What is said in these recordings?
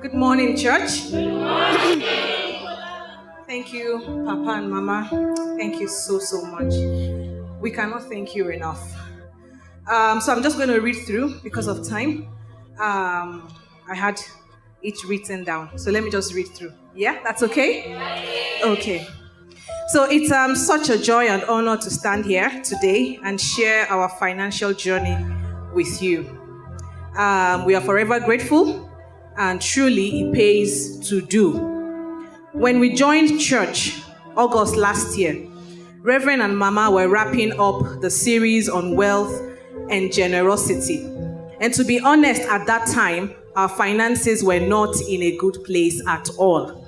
Good morning, church. Good morning. Thank you, Papa and Mama. Thank you so much. We cannot thank you enough. So I'm just going to read through because of time. I had it written down. So let me just read through. Yeah, that's okay? Okay. So it's such a joy and honor to stand here today and share our financial journey with you. We are forever grateful, and truly it pays to do. When we joined church August last year, Reverend and Mama were wrapping up the series on wealth and generosity. And to be honest, at that time, our finances were not in a good place at all.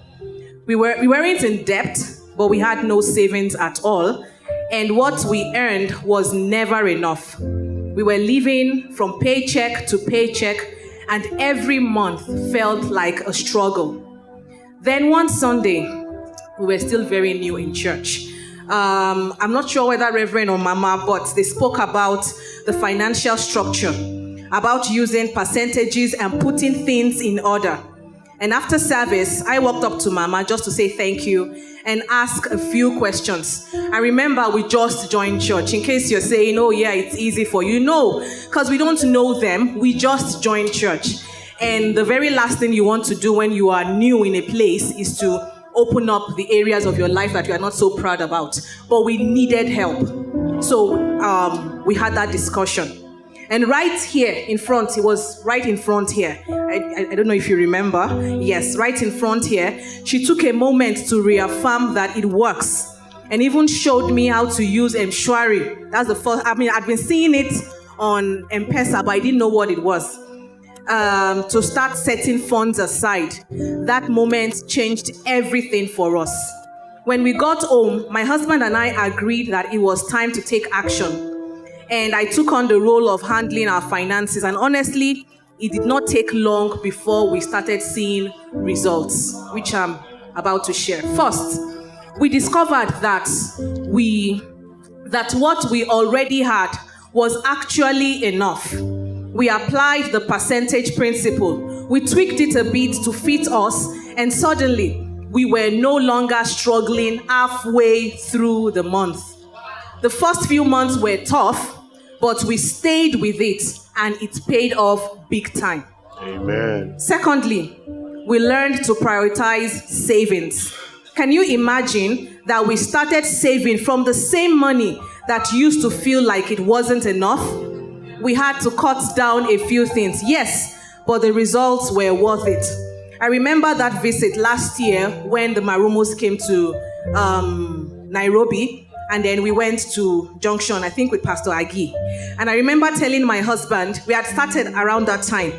We weren't in debt, but we had no savings at all. And what we earned was never enough. We were living from paycheck to paycheck, and every month felt like a struggle. Then one Sunday, we were still very new in church. I'm not sure whether Reverend or Mama, but they spoke about the financial structure, about using percentages and putting things in order. And after service, I walked up to Mama just to say thank you and ask a few questions. I remember we just joined church. In case you're saying, oh yeah, it's easy for you. No, because we don't know them. We just joined church. And the very last thing you want to do when you are new in a place is to open up the areas of your life that you are not so proud about. But we needed help. So we had that discussion. And right here in front, it was right in front here. I don't know if you remember. Yes, right in front here. She took a moment to reaffirm that it works. And even showed me how to use Mshwari. That's the first, I'd been seeing it on M-Pesa, but I didn't know what it was. To start setting funds aside. That moment changed everything for us. When we got home, my husband and I agreed that it was time to take action. And I took on the role of handling our finances. And honestly, it did not take long before we started seeing results, which I'm about to share. First, we discovered that what we already had was actually enough. We applied the percentage principle. We tweaked it a bit to fit us, and suddenly we were no longer struggling halfway through the month. The first few months were tough, but we stayed with it, and it paid off big time. Amen. Secondly, we learned to prioritize savings. Can you imagine that we started saving from the same money that used to feel like it wasn't enough? We had to cut down a few things, yes, but the results were worth it. I remember that visit last year when the Marumos came to Nairobi, and then we went to Junction, I think with Pastor Agi. And I remember telling my husband, we had started around that time,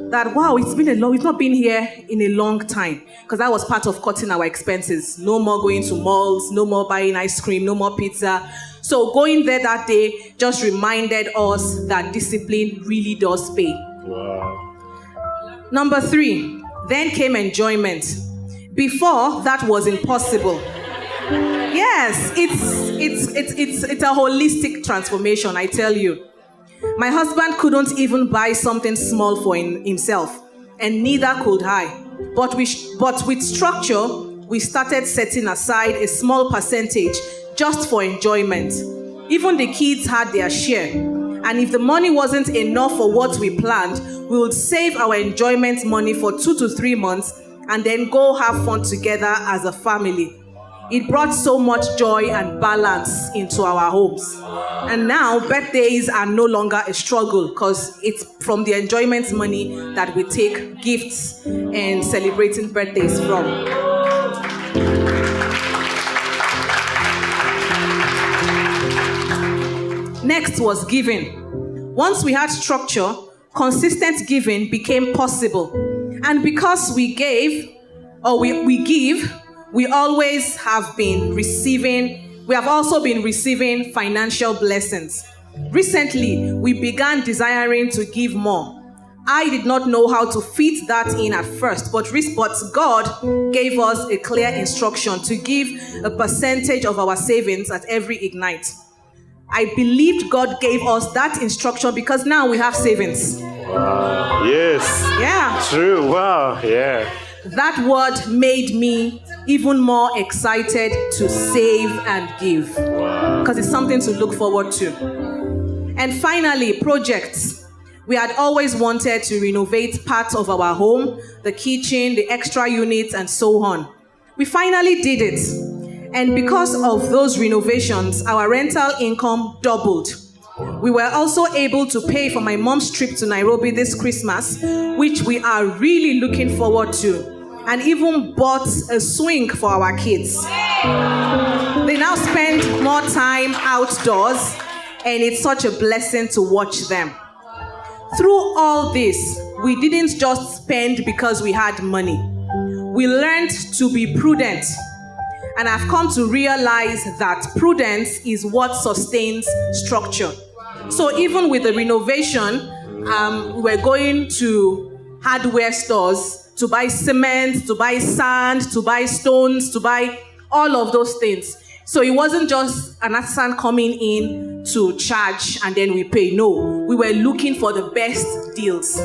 that wow, we've not been here in a long time. Because that was part of cutting our expenses. No more going to malls, no more buying ice cream, no more pizza. So going there that day just reminded us that discipline really does pay. Wow. Number 3, then came enjoyment. Before, that was impossible. Yes, it's a holistic transformation, I tell you. My husband couldn't even buy something small for himself, and neither could I. But with structure, we started setting aside a small percentage just for enjoyment. Even the kids had their share. And if the money wasn't enough for what we planned, we would save our enjoyment money for 2 to 3 months and then go have fun together as a family. It brought so much joy and balance into our homes. And now birthdays are no longer a struggle because it's from the enjoyment money that we take gifts and celebrating birthdays from. Next was giving. Once we had structure, consistent giving became possible. And because we gave, or we give, we always have been receiving, we have also been receiving financial blessings. Recently, we began desiring to give more. I did not know how to fit that in at first, but God gave us a clear instruction to give a percentage of our savings at every Ignite. I believed God gave us that instruction because now we have savings. Wow. Yes. Yeah. True. Wow. Yeah. That word made me even more excited to save and give. Wow. Because it's something to look forward to. And finally, projects. We had always wanted to renovate parts of our home, the kitchen, the extra units, and so on. We finally did it. And because of those renovations, our rental income doubled. We were also able to pay for my mom's trip to Nairobi this Christmas, which we are really looking forward to, and even bought a swing for our kids. They now spend more time outdoors, and it's such a blessing to watch them. Through all this, we didn't just spend because we had money. We learned to be prudent. And I've come to realize that prudence is what sustains structure. So even with the renovation, we're going to hardware stores to buy cement, to buy sand, to buy stones, to buy all of those things. So it wasn't just an artisan coming in to charge and then we pay. No, we were looking for the best deals.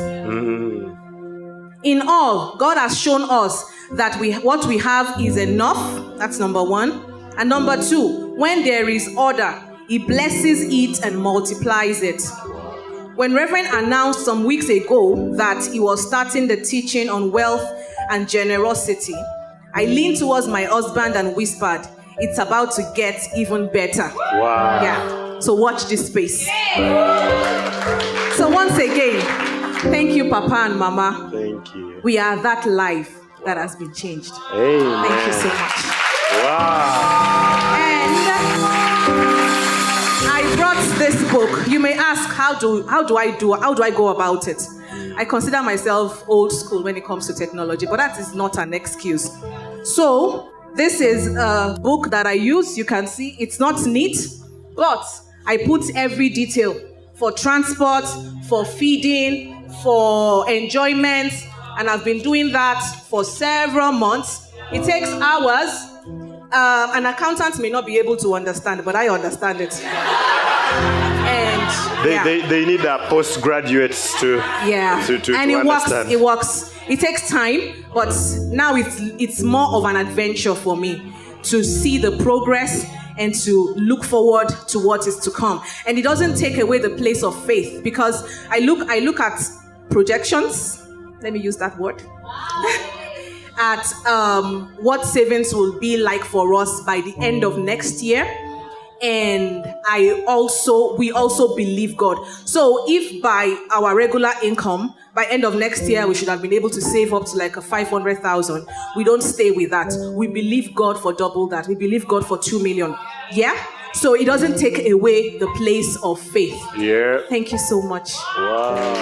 In all, God has shown us that what we have is enough. That's number one. And number two, when there is order, He blesses it and multiplies it. When Reverend announced some weeks ago that he was starting the teaching on wealth and generosity, I leaned towards my husband and whispered, "It's about to get even better." Wow. Yeah. So watch this space. So once again, thank you, Papa and Mama. Thank you. We are that life that has been changed. Amen. Thank you so much. Wow. And I brought this book. You may ask, how do I go about it? I consider myself old school when it comes to technology, but that is not an excuse. So this is a book that I use. You can see it's not neat, but I put every detail for transport, for feeding, for enjoyment, and I've been doing that for several months. It takes hours. An accountant may not be able to understand, but I understand it. And they need postgraduates to and it understand. works. It takes time, but now it's more of an adventure for me to see the progress and to look forward to what is to come. And it doesn't take away the place of faith, because I look at projections. Let me use that word. At what savings will be like for us by the end of next year. And we also believe God. So if by our regular income, by end of next year, we should have been able to save up to like a 500,000. We don't stay with that. We believe God for double that. We believe God for 2 million. Yeah? So it doesn't take away the place of faith. Yeah. Thank you so much. Wow.